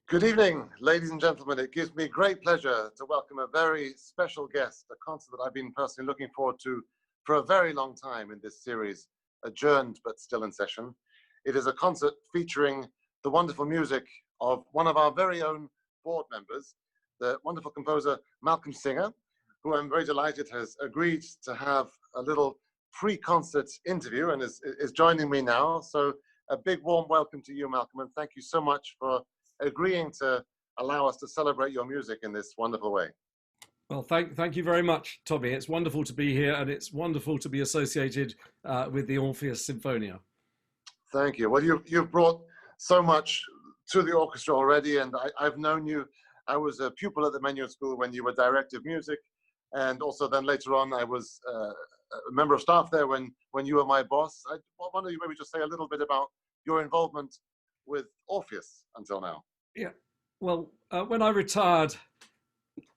Good evening, ladies and gentlemen. It gives me great pleasure to welcome a very special guest, a concert that I've been personally looking forward to for a very long time in this series, Adjourned but still in session. It is a concert featuring the wonderful music of one of our very own board members, the wonderful composer Malcolm Singer, who I'm very delighted has agreed to have a little pre-concert interview and is joining me now. So a big warm welcome to you, Malcolm, and thank you so much for agreeing to allow us to celebrate your music in this wonderful way. Well, thank you very much, Tommy. It's wonderful to be here, and it's wonderful to be associated with the Orpheus Sinfonia. Thank you. Well, you've brought so much to the orchestra already, and I've known you. I was a pupil at the Menuhin School when you were director of music, and also then later on I was a member of staff there when you were my boss. I wonder you maybe just say a little bit about your involvement with Orpheus until now. Yeah, well, when I retired,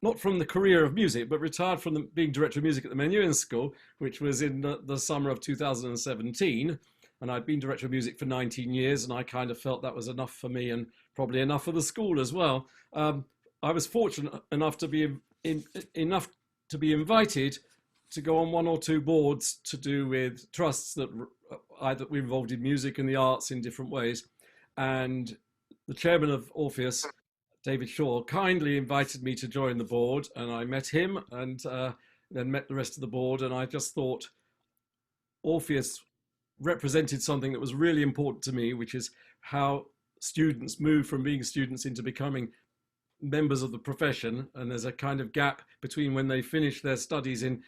not from the career of music, but retired from being director of music at the Menuhin School, which was in the summer of 2017, and I'd been director of music for 19 years, and I kind of felt that was enough for me and probably enough for the school as well. I was fortunate enough to be invited to go on one or two boards to do with trusts that either were involved in music and the arts in different ways. And the chairman of Orpheus, David Shaw, kindly invited me to join the board, and I met him and then met the rest of the board, and I just thought Orpheus represented something that was really important to me, which is how students move from being students into becoming members of the profession, and there's a kind of gap between when they finish their studies in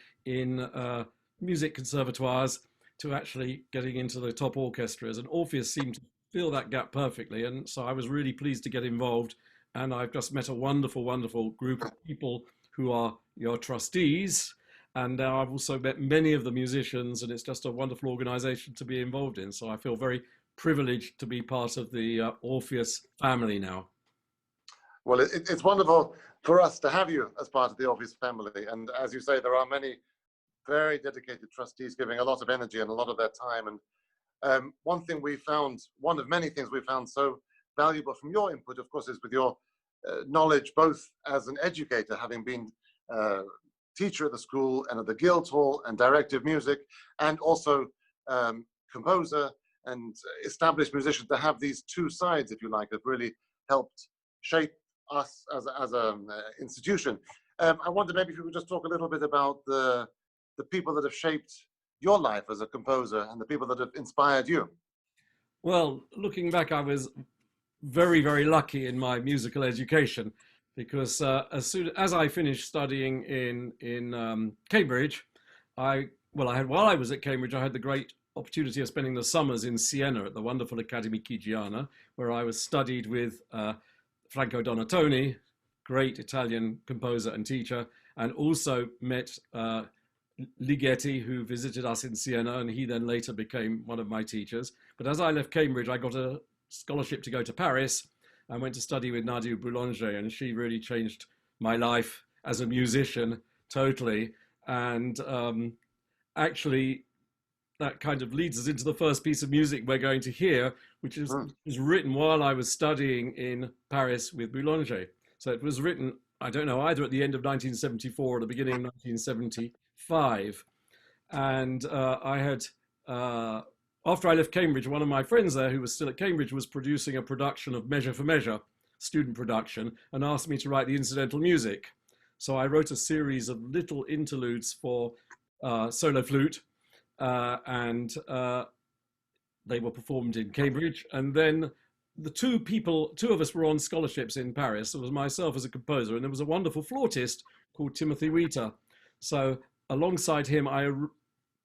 music conservatoires to actually getting into the top orchestras, and Orpheus seemed to fill that gap perfectly, and so I was really pleased to get involved. And I've just met a wonderful, wonderful group of people who are your trustees, and I've also met many of the musicians, and it's just a wonderful organization to be involved in. So I feel very privileged to be part of the Orpheus family now. Well, it's wonderful for us to have you as part of the Orpheus family, and as you say, there are many very dedicated trustees giving a lot of energy and a lot of their time. And one thing we found, one of many things we found so valuable from your input, of course, is with your knowledge, both as an educator, having been teacher at the school and at the Guildhall and director of music, and also composer and established musician, to have these two sides, if you like, have really helped shape us as an institution. I wonder maybe if you could just talk a little bit about the people that have shaped your life as a composer and the people that have inspired you. Well, looking back, I was very, very lucky in my musical education, because as soon as I finished studying in Cambridge, while I was at Cambridge, I had the great opportunity of spending the summers in Siena at the wonderful Accademia Chigiana, where I was studied with Franco Donatoni, great Italian composer and teacher, and also met Ligeti, who visited us in Siena, and he then later became one of my teachers. But as I left Cambridge, I got a scholarship to go to Paris and went to study with Nadia Boulanger, and she really changed my life as a musician totally. And actually, that kind of leads us into the first piece of music we're going to hear, which was written while I was studying in Paris with Boulanger. So it was written, I don't know, either at the end of 1974 or the beginning of 1975. And I had, after I left Cambridge, one of my friends there who was still at Cambridge was producing a production of Measure for Measure, student production, and asked me to write the incidental music. So I wrote a series of little interludes for solo flute, and they were performed in Cambridge. And then the two of us were on scholarships in Paris. It was myself as a composer, and there was a wonderful flautist called Timothy Wheater. So alongside him, I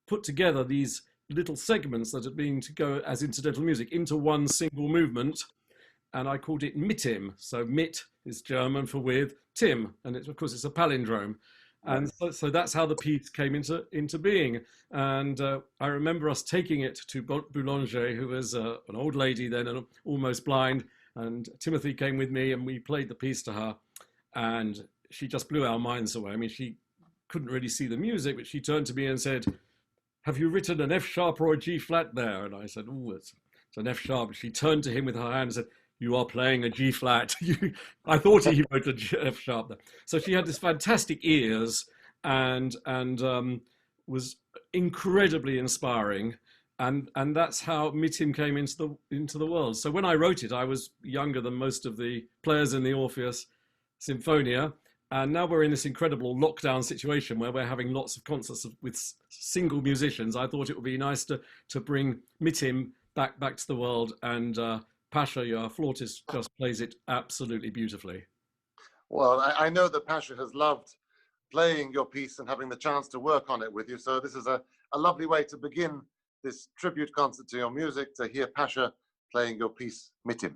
put together these little segments that had been to go as incidental music into one single movement, and I called it Mittim. So mit is German for with, Tim, and of course it's a palindrome. And so that's how the piece came into being. And I remember us taking it to Boulanger, who was an old lady then and almost blind. And Timothy came with me, and we played the piece to her. And she just blew our minds away. I mean, she couldn't really see the music, but she turned to me and said, "Have you written an F sharp or a G flat there?" And I said, "Oh, it's an F sharp." She turned to him with her hand and said, you are playing a G flat. I thought he wrote a G, F sharp there. So she had this fantastic ears and was incredibly inspiring. And that's how Mittim came into the world. So when I wrote it, I was younger than most of the players in the Orpheus Sinfonia. And now we're in this incredible lockdown situation where we're having lots of concerts with single musicians. I thought it would be nice to bring Mittim back to the world. And Pasha, your flautist, just plays it absolutely beautifully. Well, I know that Pasha has loved playing your piece and having the chance to work on it with you. So this is a lovely way to begin this tribute concert to your music, to hear Pasha playing your piece, Mittim.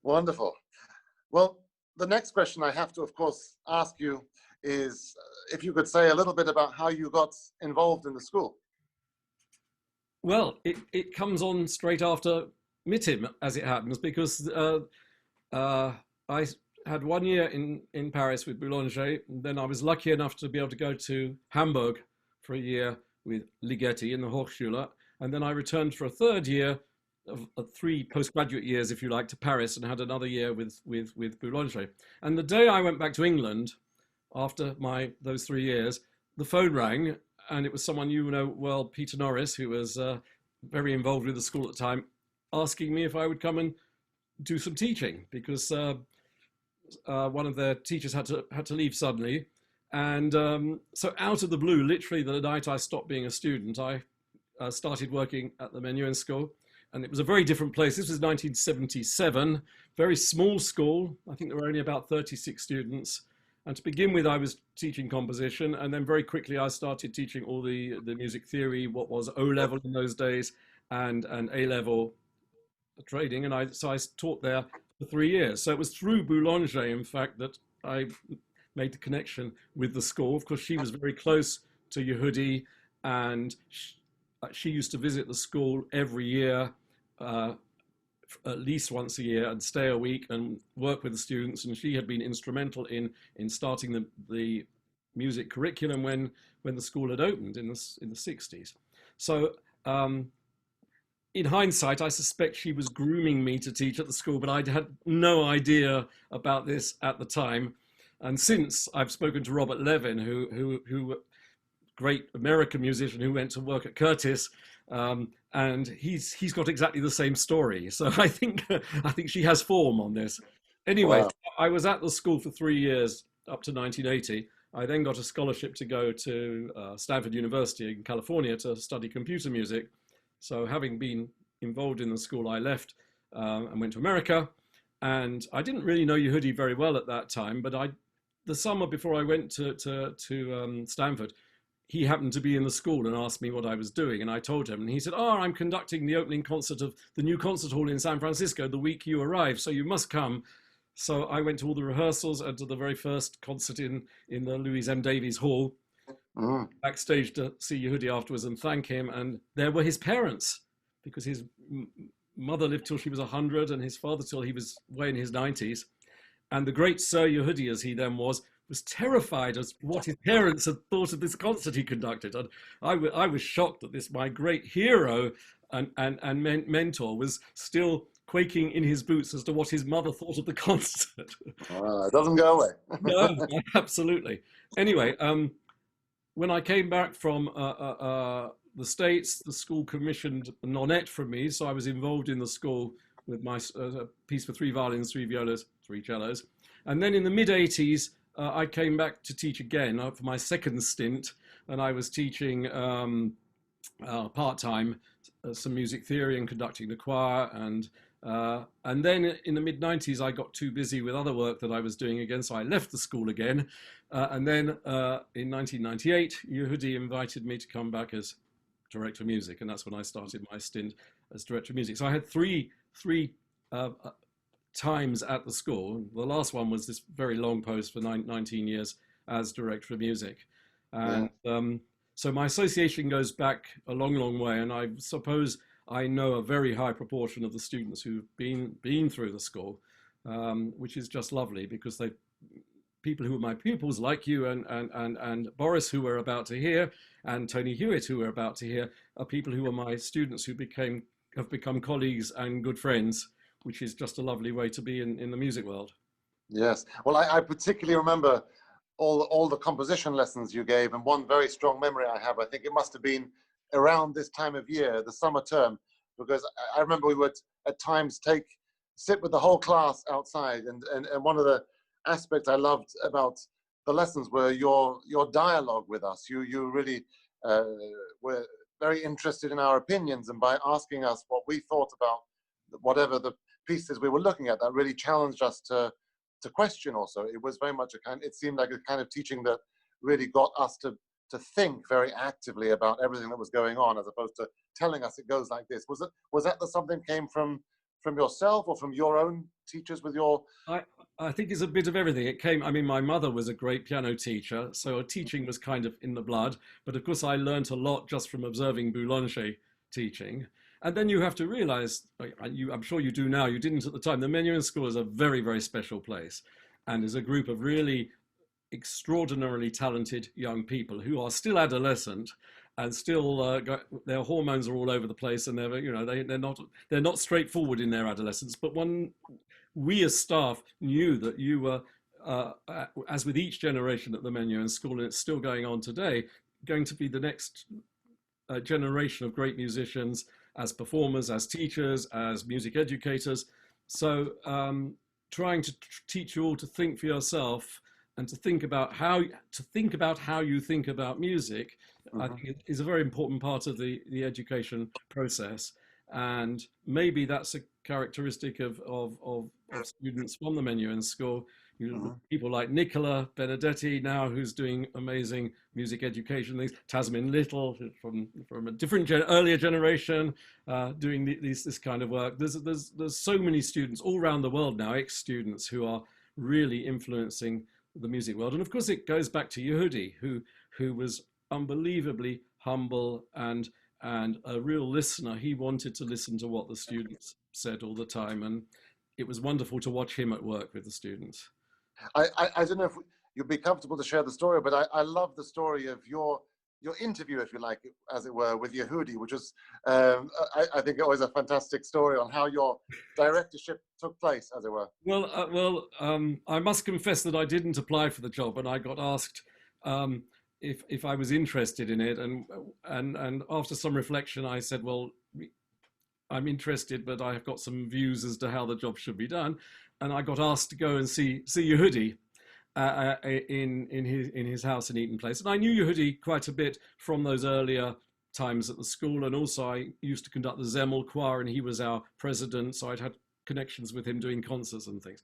Wonderful. Well, the next question I have to, of course, ask you is if you could say a little bit about how you got involved in the school. Well, it comes on straight after Mittim, as it happens, because I had 1 year in Paris with Boulanger, and then I was lucky enough to be able to go to Hamburg for a year with Ligeti in the Hochschule, and then I returned for a third year of 3 postgraduate years, if you like, to Paris, and had another year with Boulanger. And the day I went back to England after those 3 years, the phone rang, and it was someone you know well, Peter Norris, who was very involved with the school at the time, asking me if I would come and do some teaching, because one of their teachers had to leave suddenly. And so out of the blue, literally the night I stopped being a student, I started working at the Menuhin school. And it was a very different place. This was 1977, very small school. I think there were only about 36 students. And to begin with, I was teaching composition. And then very quickly, I started teaching all the music theory, what was O-level in those days, and A-level trading. And so I taught there for 3 years. So it was through Boulanger, in fact, that I made the connection with the school. Of course, she was very close to Yehudi, and she used to visit the school every year, at least once a year, and stay a week and work with the students. And she had been instrumental in starting the music curriculum when the school had opened in the 60s. So in hindsight, I suspect she was grooming me to teach at the school, but I had no idea about this at the time. And since I've spoken to Robert Levin, who great American musician who went to work at Curtis, and he's got exactly the same story. So I think she has form on this. Anyway, wow. I was at the school for 3 years up to 1980. I then got a scholarship to go to Stanford University in California to study computer music. So having been involved in the school, I left and went to America. And I didn't really know Yehudi very well at that time, but the summer before I went to Stanford, he happened to be in the school and asked me what I was doing. And I told him, and he said, "Oh, I'm conducting the opening concert of the new concert hall in San Francisco the week you arrive, so you must come." So I went to all the rehearsals and to the very first concert in the Louise M. Davies Hall, backstage to see Yehudi afterwards and thank him. And there were his parents, because his mother lived till she was 100 and his father till he was way in his 90s. And the great Sir Yehudi, as he then was terrified as what his parents had thought of this concert he conducted. And I was shocked that this, my great hero and mentor, was still quaking in his boots as to what his mother thought of the concert. It doesn't go away. No, absolutely. Anyway, when I came back from the States, the school commissioned a nonette from me, so I was involved in the school with my piece for 3 violins, 3 violas, 3 cellos. And then in the mid-80s, I came back to teach again for my second stint, and I was teaching part-time some music theory and conducting the choir. And then in the mid-90s, I got too busy with other work that I was doing again, so I left the school again. And then in 1998, Yehudi invited me to come back as director of music, and that's when I started my stint as director of music. So I had three times at the school. The last one was this very long post for 19 years as director of music. And so my association goes back a long, long way. And I suppose I know a very high proportion of the students who've been through the school, which is just lovely, because people who are my pupils, like you and Boris, who we're about to hear, and Tony Hewitt, who we're about to hear, are people who are my students who have become colleagues and good friends, which is just a lovely way to be in the music world. Yes. Well, I particularly remember all the composition lessons you gave, and one very strong memory I have, I think it must have been around this time of year, the summer term, because I remember we would at times sit with the whole class outside, and one of the aspects I loved about the lessons were your dialogue with us. You really were very interested in our opinions, and by asking us what we thought about whatever the pieces we were looking at, that really challenged us to question also. It was very much it seemed like a kind of teaching that really got us to think very actively about everything that was going on, as opposed to telling us it goes like this. Was that something came from from yourself or from your own teachers with your? I think it's a bit of everything. It came, I mean, my mother was a great piano teacher, so teaching was kind of in the blood. But of course, I learned a lot just from observing Boulanger teaching. And then you have to realize, I'm sure you do now, you didn't at the time, the Menuhin School is a very, very special place and is a group of really extraordinarily talented young people who are still adolescent and still their hormones are all over the place, and they're not straightforward in their adolescence. But we as staff knew that you were, as with each generation at the Menuhin School, and it's still going on today, going to be the next generation of great musicians as performers, as teachers, as music educators. So trying to teach you all to think for yourself and to think about how you think about music, I think is a very important part of the education process. And maybe that's a characteristic of students from the Menuhin School. People like Nicola Benedetti now, who's doing amazing music education things. Tasmin Little from a different earlier generation, doing this kind of work. There's so many students all around the world now, ex-students, who are really influencing the music world. And of course, it goes back to Yehudi, who was unbelievably humble and a real listener. He wanted to listen to what the students said all the time, and it was wonderful to watch him at work with the students. I don't know if you'd be comfortable to share the story, but I love the story of your interview, if you like, as it were, with Yehudi, which was, I think, always a fantastic story on how your directorship took place, as it were. Well, I must confess that I didn't apply for the job, and I got asked if I was interested in it, and after some reflection, I said, well, I'm interested, but I've got some views as to how the job should be done. And I got asked to go and see Yehudi in his house in Eaton Place. And I knew Yehudi quite a bit from those earlier times at the school. And also I used to conduct the Zemel choir, and he was our president. So I'd had connections with him doing concerts and things.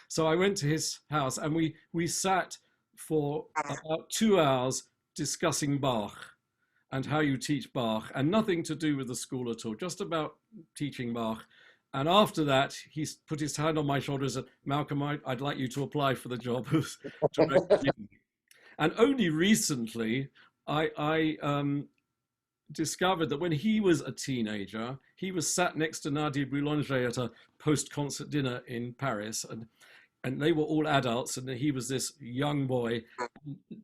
So I went to his house, and we sat for about 2 hours discussing Bach and how you teach Bach, and nothing to do with the school at all, just about teaching Bach. And after that, he put his hand on my shoulder and said, Malcolm, I'd like you to apply for the job of director. And only recently, I discovered that when he was a teenager, he was sat next to Nadia Boulanger at a post-concert dinner in Paris, and they were all adults, and he was this young boy.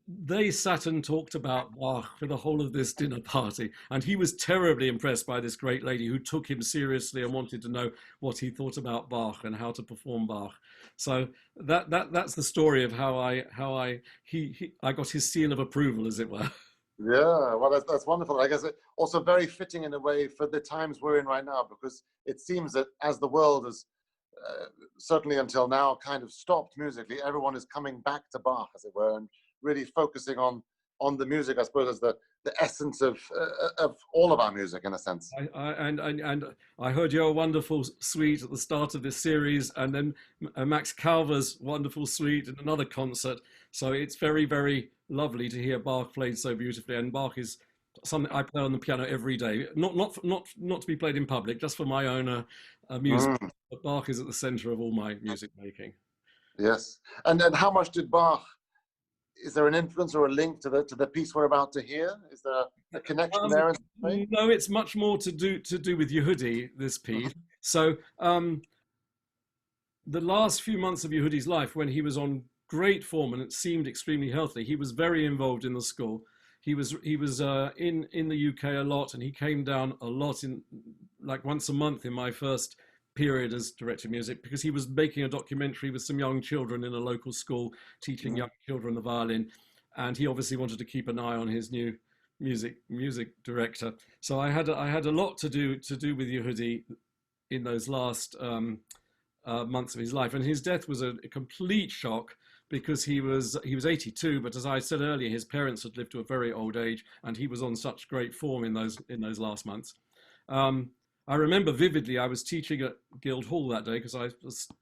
They sat and talked about Bach for the whole of this dinner party, and he was terribly impressed by this great lady who took him seriously and wanted to know what he thought about Bach and how to perform Bach. So that's the story of how I got his seal of approval, as it were. Yeah, well, that's wonderful. I guess it also very fitting in a way for the times we're in right now, because it seems that as the world has certainly until now kind of stopped musically, everyone is coming back to Bach, as it were, and really focusing on the music, I suppose, as the essence of all of our music, in a sense. And I heard your wonderful suite at the start of this series, and then Max Calver's wonderful suite in another concert. So it's very, very lovely to hear Bach played so beautifully. And Bach is something I play on the piano every day, not to be played in public, just for my own music. But Bach is at the center of all my music making. Yes, and how much did Bach? Is there an influence or a link to the piece we're about to hear? Is there a connection there? No, it's much more to do with Yehudi, this piece. So the last few months of Yehudi's life, when he was on great form and it seemed extremely healthy, he was very involved in the school. He was in the UK a lot, and he came down a lot, in like once a month in my first period as director of music, because he was making a documentary with some young children in a local school, teaching young children the violin, and he obviously wanted to keep an eye on his new music director. So I had a lot to do with Yehudi in those last months of his life, and his death was a complete shock, because he was 82, but as I said earlier, his parents had lived to a very old age, and he was on such great form in those last months. I remember vividly, I was teaching at Guildhall that day, because I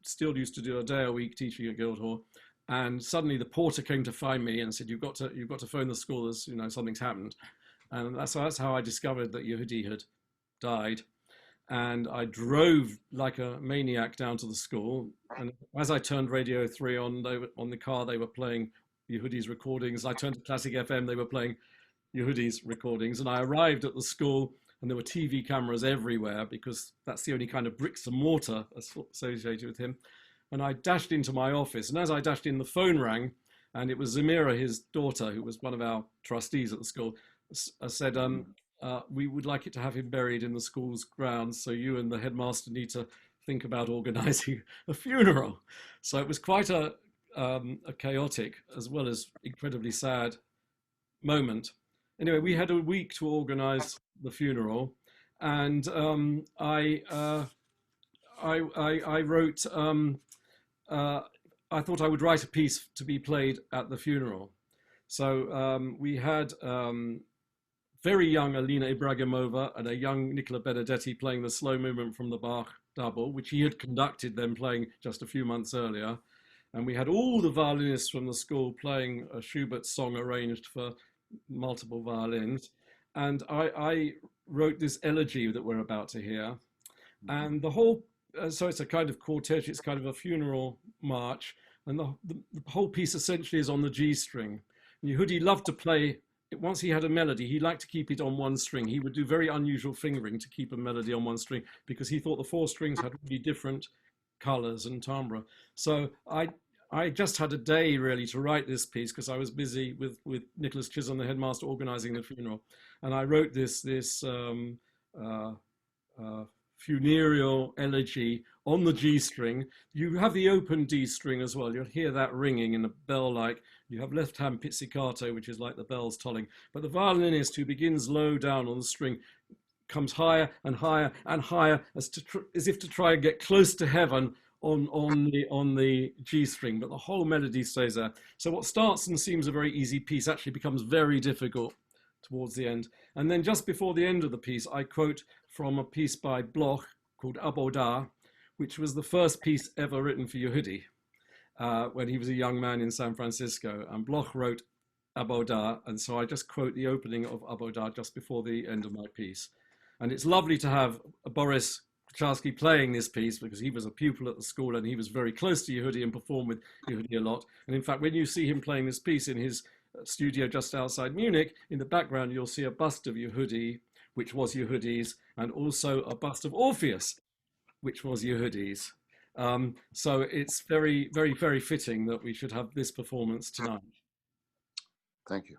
still used to do a day a week teaching at Guildhall, and suddenly the porter came to find me and said, "You've got to phone the school, as something's happened," and that's how I discovered that Yehudi had died. and I drove like a maniac down to the school. And as I turned Radio 3 on, on the car, they were playing Yehudi's recordings. I turned to Classic FM, they were playing Yehudi's recordings. And I arrived at the school, and there were TV cameras everywhere, because that's the only kind of bricks and mortar associated with him. And I dashed into my office, and as I dashed in, the phone rang, and it was Zamira, his daughter, who was one of our trustees at the school, said, we would like it to have him buried in the school's grounds, so you and the headmaster need to think about organizing a funeral. So it was quite a chaotic as well as incredibly sad moment. Anyway, we had a week to organize the funeral, and I wrote, I thought I would write a piece to be played at the funeral. So we had very young Alina Ibragimova and a young Nicola Benedetti playing the slow movement from the Bach double, which he had conducted them playing just a few months earlier. And we had all the violinists from the school playing a Schubert song arranged for multiple violins. And I wrote this elegy that we're about to hear. And the whole, so it's a kind of cortège, it's kind of a funeral march. And the whole piece essentially is on the G string. Yehudi loved to play, once he had a melody, he liked to keep it on one string. He would do very unusual fingering to keep a melody on one string, because he thought the four strings had really different colors and timbre. So I just had a day really to write this piece, because I was busy with Nicholas Chisholm, the headmaster, organizing the funeral. And I wrote this funereal elegy on the G string. You have the open D string as well. You'll hear that ringing in a bell-like. You have left-hand pizzicato, which is like the bells tolling. But the violinist, who begins low down on the string, comes higher and higher and higher, as if to try and get close to heaven on the G string. But the whole melody stays there. So what starts and seems a very easy piece actually becomes very difficult towards the end. And then just before the end of the piece, I quote from a piece by Bloch called Abodah, which was the first piece ever written for Yehudi when he was a young man in San Francisco. And Bloch wrote Abodah, and so I just quote the opening of Abodah just before the end of my piece. And it's lovely to have Boris Kucharsky playing this piece, because he was a pupil at the school and he was very close to Yehudi and performed with Yehudi a lot. And in fact, when you see him playing this piece in his studio just outside Munich, in the background you'll see a bust of Yehudi, which was Yehudi's, and also a bust of Orpheus, which was Yehudi's. So it's very, very, very fitting that we should have this performance tonight. Thank you.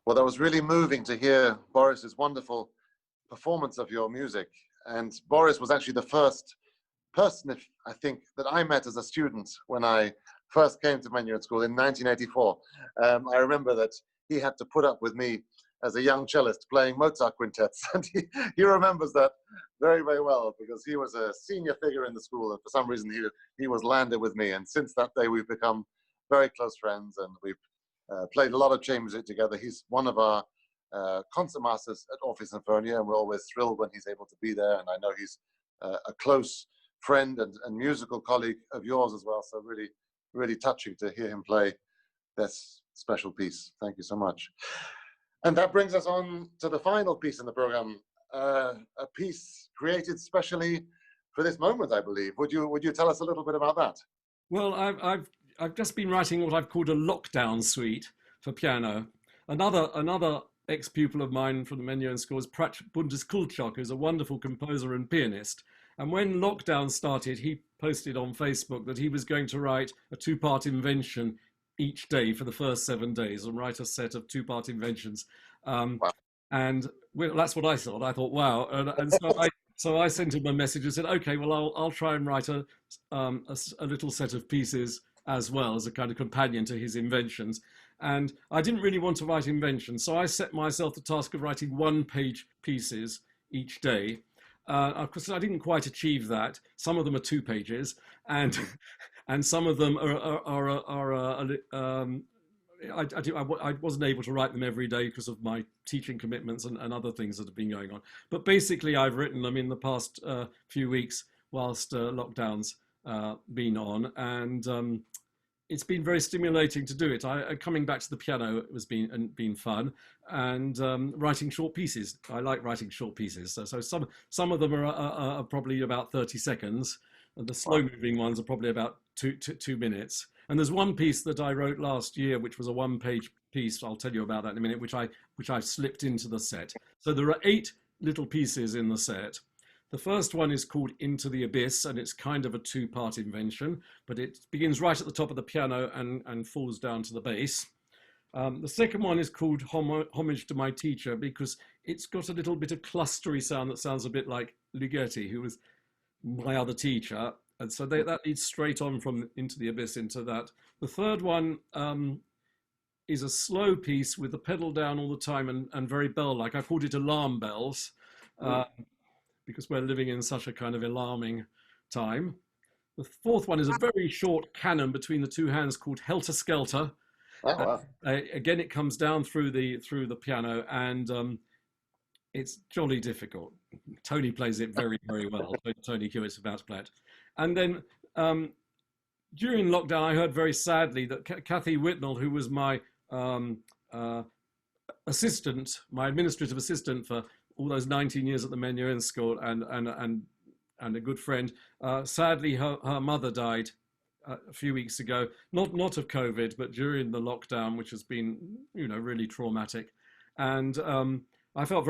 Well, that was really moving to hear Boris's wonderful performance of your music. And Boris was actually the first person, I think, that I met as a student when I first came to Menuhin School in 1984. I remember that he had to put up with me as a young cellist playing Mozart quintets. And he remembers that very, very well, because he was a senior figure in the school, and for some reason he was landed with me. And since that day, we've become very close friends, and we've played a lot of chamber music together. He's one of our concertmasters at Orpheus Sinfonia, and we're always thrilled when he's able to be there. And I know he's a close friend and musical colleague of yours as well. So really, really touching to hear him play this special piece. Thank you so much. And that brings us on to the final piece in the program, a piece created specially for this moment, I believe. Would you tell us a little bit about that? Well, I've just been writing what I've called a lockdown suite for piano. Another ex-pupil of mine from the Menuhin School is Boris Kucharsky, who's a wonderful composer and pianist. And when lockdown started, he posted on Facebook that he was going to write a two-part invention each day for the first 7 days, and write a set of two-part inventions. Wow. And that's what I thought. I thought, wow. And so I sent him a message and said, okay, well, I'll try and write a little set of pieces as well, as a kind of companion to his inventions. And I didn't really want to write inventions, so I set myself the task of writing one-page pieces each day. Of course, I didn't quite achieve that. Some of them are 2 pages, and some of them I wasn't able to write them every day because of my teaching commitments and other things that have been going on. But basically, I've written them in the past few weeks whilst lockdown's been on, and it's been very stimulating to do it. Coming back to the piano, it was been fun, and writing short pieces. I like writing short pieces. So some of them are probably about 30 seconds, and the slow-moving ones are probably about 2 minutes. And there's one piece that I wrote last year, which was a one-page piece. I'll tell you about that in a minute, which I slipped into the set. So there are 8 little pieces in the set. The first one is called Into the Abyss, and it's kind of a 2-part invention, but it begins right at the top of the piano and falls down to the bass. The second one is called Homage to My Teacher, because it's got a little bit of clustery sound that sounds a bit like Ligeti, who was my other teacher. And so that leads straight on from Into the Abyss into that. The third one is a slow piece with the pedal down all the time and very bell-like. I called it Alarm Bells. Because we're living in such a kind of alarming time. The fourth one is a very short canon between the 2 hands called Helter-skelter. Oh, wow. Again, it comes down through the piano, and it's jolly difficult. Tony plays it very, very well. Tony Hewitt's about to play it. And then during lockdown, I heard very sadly that Kathy Whitnell, who was my assistant, my administrative assistant for all those 19 years at the Menuhin School, and a good friend. Sadly, her mother died a few weeks ago, not of COVID, but during the lockdown, which has been, really traumatic. And I felt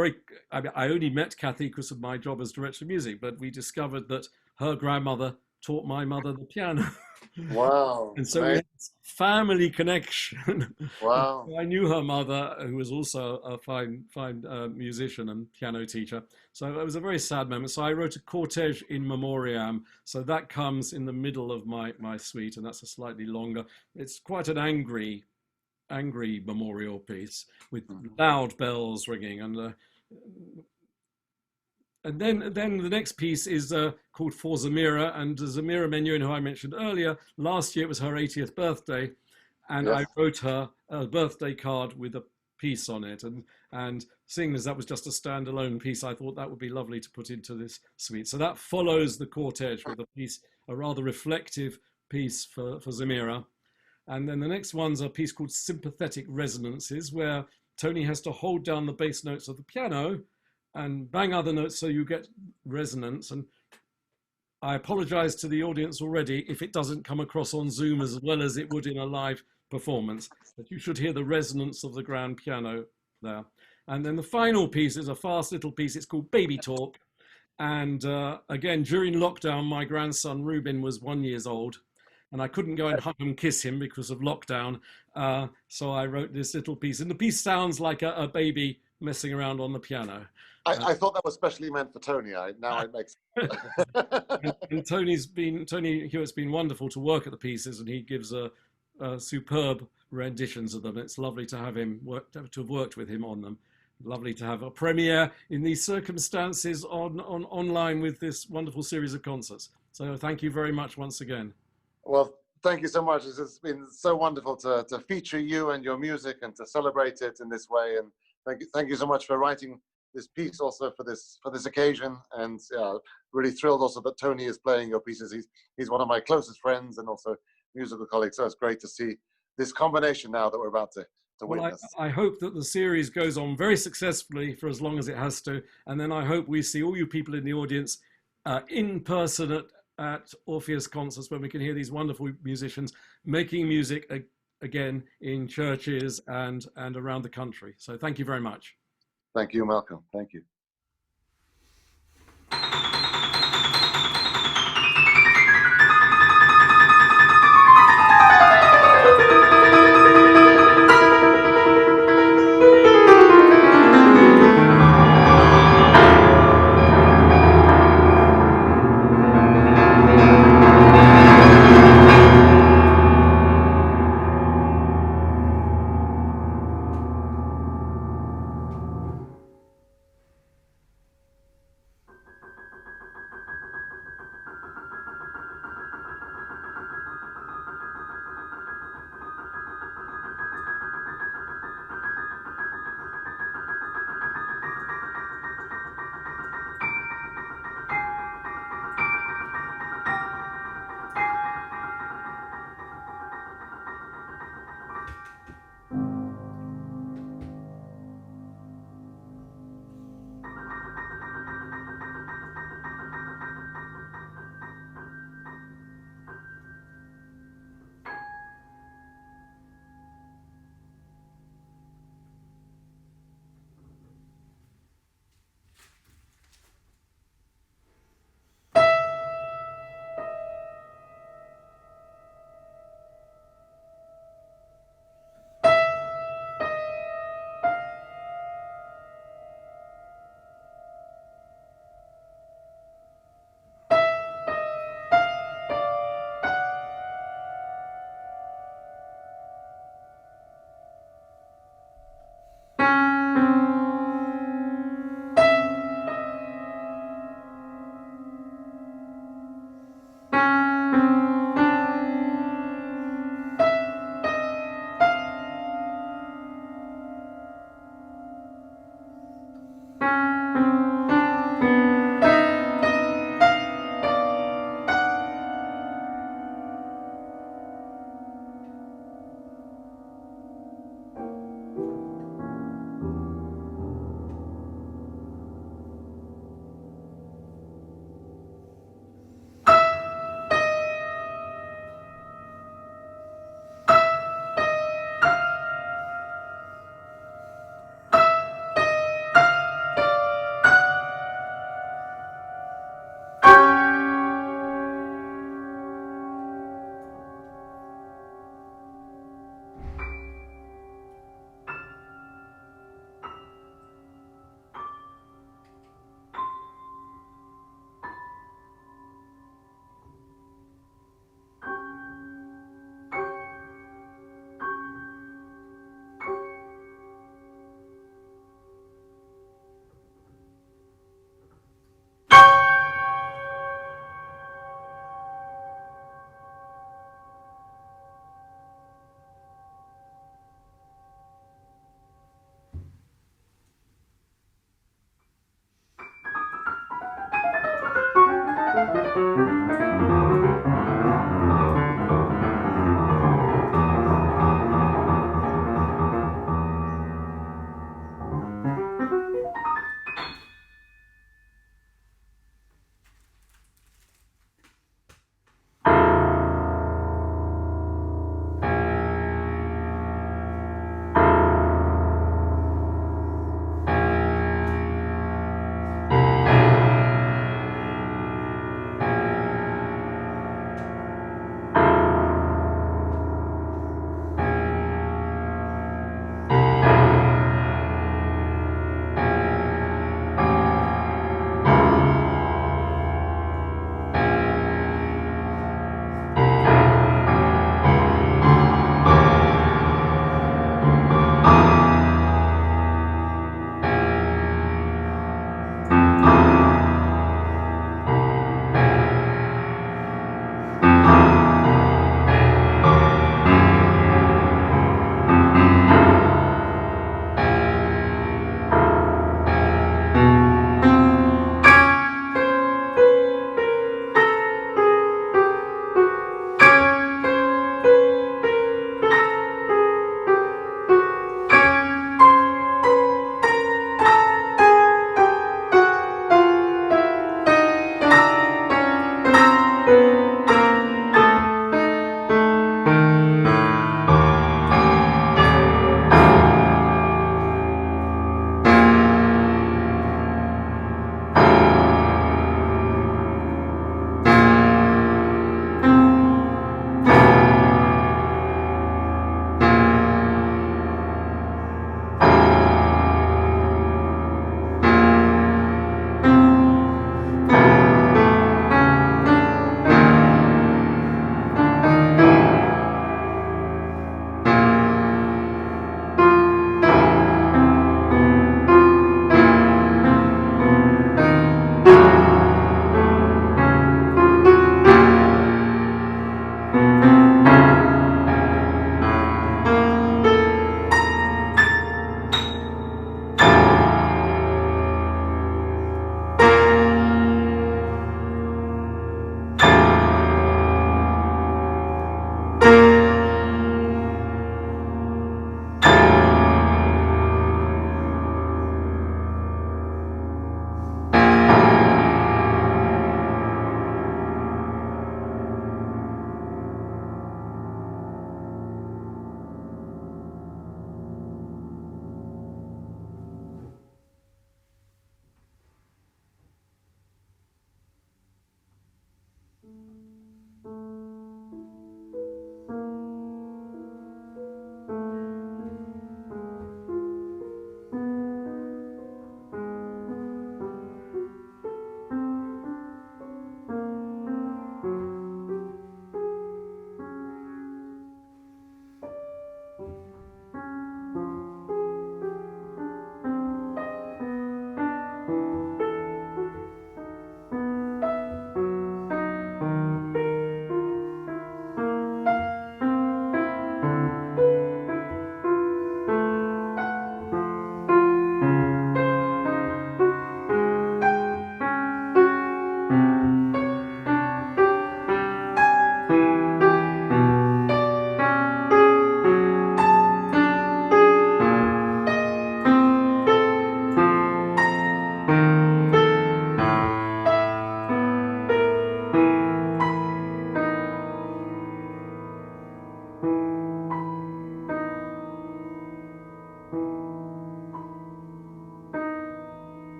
I only met Kathy because of my job as director of music, but we discovered that her grandmother taught my mother the piano. Wow. And so we had this family connection. Wow. I knew her mother, who was also a fine musician and piano teacher. So it was a very sad moment. So I wrote a Cortège in memoriam. So that comes in the middle of my suite, and that's a slightly longer. It's quite an angry memorial piece with loud bells ringing, and then the next piece is called For Zamira, and Zamira Menuhin, who I mentioned earlier, last year it was her 80th birthday, and yes. I wrote her a birthday card with a piece on it, and seeing as that was just a standalone piece, I thought that would be lovely to put into this suite. So that follows the Cortège with a rather reflective piece for Zamira. And then the next one's a piece called Sympathetic Resonances, where Tony has to hold down the bass notes of the piano and bang other notes so you get resonance. And I apologize to the audience already if it doesn't come across on Zoom as well as it would in a live performance, but you should hear the resonance of the grand piano there. And then the final piece is a fast little piece. It's called Baby Talk. And again, during lockdown, my grandson Ruben was 1 year old, and I couldn't go and hug and kiss him because of lockdown. So I wrote this little piece, and the piece sounds like a baby messing around on the piano. I thought that was specially meant for Tony. Now it makes and Tony Hewitt's been wonderful to work at the pieces, and he gives a superb renditions of them. It's lovely to have worked with him on them. Lovely to have a premiere in these circumstances online with this wonderful series of concerts. So thank you very much once again. Well, thank you so much. It's been so wonderful to feature you and your music and to celebrate it in this way. And thank you so much for writing this piece also for this occasion. And really thrilled also that Tony is playing your pieces. He's one of my closest friends and also musical colleagues. So it's great to see this combination now that we're about to witness. I hope that the series goes on very successfully for as long as it has to. And then I hope we see all you people in the audience in person at Orpheus concerts, when we can hear these wonderful musicians making music again in churches and around the country. So thank you very much. Thank you, Malcolm. Thank you.